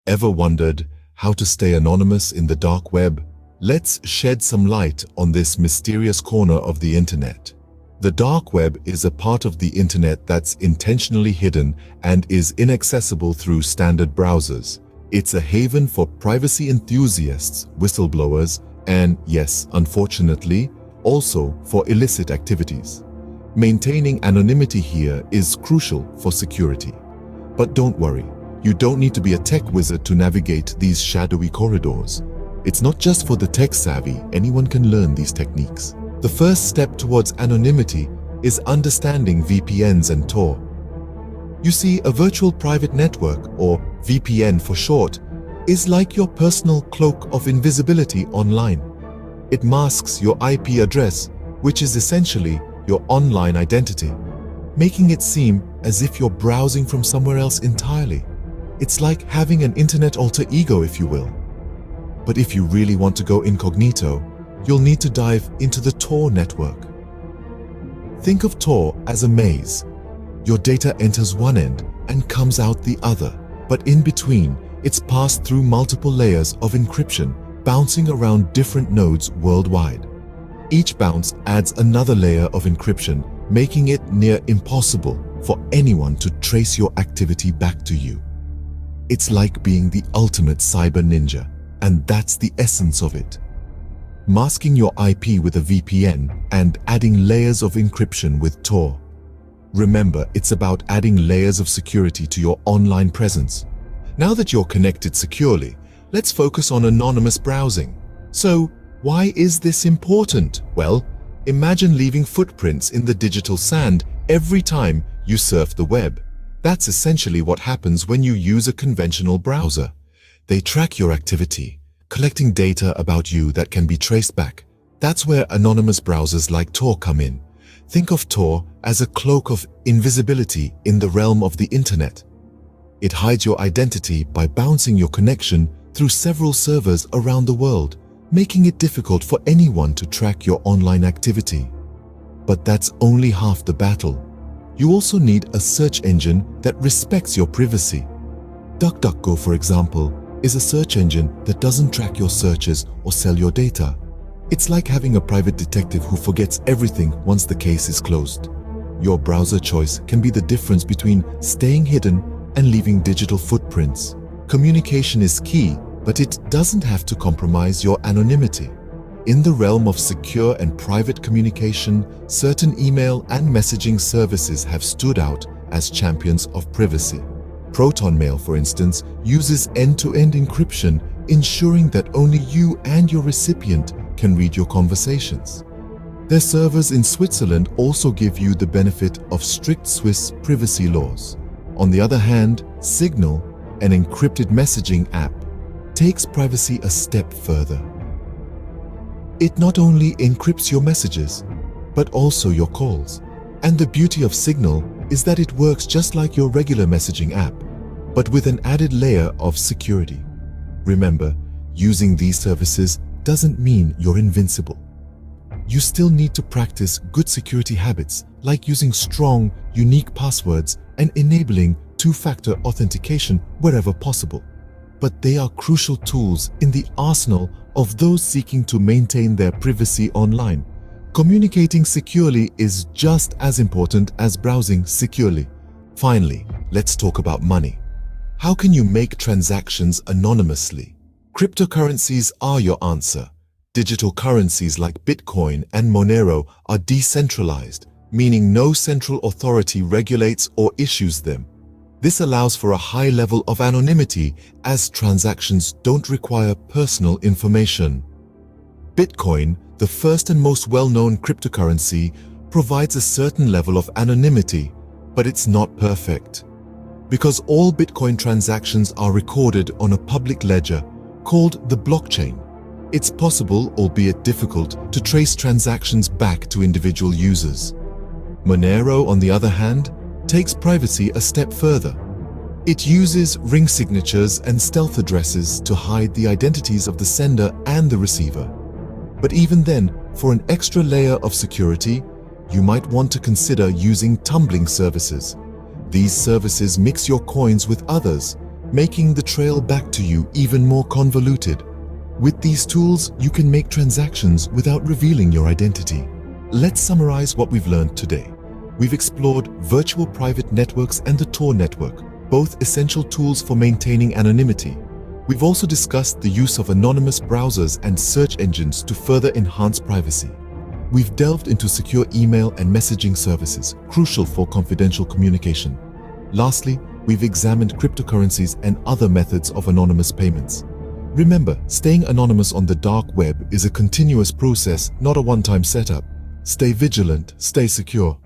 Ever wondered how to stay anonymous in the dark web? Let's shed some light on this mysterious corner of the internet. The dark web is a part of the internet that's intentionally hidden and is inaccessible through standard browsers. It's a haven for privacy enthusiasts, whistleblowers, and yes, unfortunately, also for illicit activities. Maintaining anonymity here is crucial for security. But don't worry, you don't need to be a tech wizard to navigate these shadowy corridors. It's not just for the tech-savvy, anyone can learn these techniques. The first step towards anonymity is understanding VPNs and Tor. You see, a virtual private network, or VPN for short, is like your personal cloak of invisibility online. It masks your IP address, which is essentially your online identity, making it seem as if you're browsing from somewhere else entirely. It's like having an internet alter ego, if you will. But if you really want to go incognito, you'll need to dive into the Tor network. Think of Tor as a maze. Your data enters one end and comes out the other, but in between, it's passed through multiple layers of encryption, bouncing around different nodes worldwide. Each bounce adds another layer of encryption, making it near impossible for anyone to trace your activity back to you. It's like being the ultimate cyber ninja, and that's the essence of it. Masking your IP with a VPN and adding layers of encryption with Tor. Remember, it's about adding layers of security to your online presence. Now that you're connected securely, let's focus on anonymous browsing. So, why is this important? Well, imagine leaving footprints in the digital sand every time you surf the web. That's essentially what happens when you use a conventional browser. They track your activity, collecting data about you that can be traced back. That's where anonymous browsers like Tor come in. Think of Tor as a cloak of invisibility in the realm of the internet. It hides your identity by bouncing your connection through several servers around the world, making it difficult for anyone to track your online activity. But that's only half the battle. You also need a search engine that respects your privacy. DuckDuckGo, for example, is a search engine that doesn't track your searches or sell your data. It's like having a private detective who forgets everything once the case is closed. Your browser choice can be the difference between staying hidden and leaving digital footprints. Communication is key, but it doesn't have to compromise your anonymity. In the realm of secure and private communication, certain email and messaging services have stood out as champions of privacy. ProtonMail, for instance, uses end-to-end encryption, ensuring that only you and your recipient can read your conversations. Their servers in Switzerland also give you the benefit of strict Swiss privacy laws. On the other hand, Signal, an encrypted messaging app, takes privacy a step further. It not only encrypts your messages, but also your calls. And the beauty of Signal is that it works just like your regular messaging app, but with an added layer of security. Remember, using these services doesn't mean you're invincible. You still need to practice good security habits like using strong, unique passwords and enabling two-factor authentication wherever possible. But they are crucial tools in the arsenal of those seeking to maintain their privacy online. Communicating securely is just as important as browsing securely. Finally, let's talk about money. How can you make transactions anonymously? Cryptocurrencies are your answer. Digital currencies like Bitcoin and Monero are decentralized, meaning no central authority regulates or issues them. This allows for a high level of anonymity as transactions don't require personal information. Bitcoin, the first and most well-known cryptocurrency, provides a certain level of anonymity, but it's not perfect. Because all Bitcoin transactions are recorded on a public ledger called the blockchain, it's possible, albeit difficult, to trace transactions back to individual users. Monero, on the other hand, takes privacy a step further. It uses ring signatures and stealth addresses to hide the identities of the sender and the receiver. But even then, for an extra layer of security, you might want to consider using tumbling services. These services mix your coins with others, making the trail back to you even more convoluted. With these tools, you can make transactions without revealing your identity. Let's summarize what we've learned today. We've explored virtual private networks and the Tor network, both essential tools for maintaining anonymity. We've also discussed the use of anonymous browsers and search engines to further enhance privacy. We've delved into secure email and messaging services, crucial for confidential communication. Lastly, we've examined cryptocurrencies and other methods of anonymous payments. Remember, staying anonymous on the dark web is a continuous process, not a one-time setup. Stay vigilant, stay secure.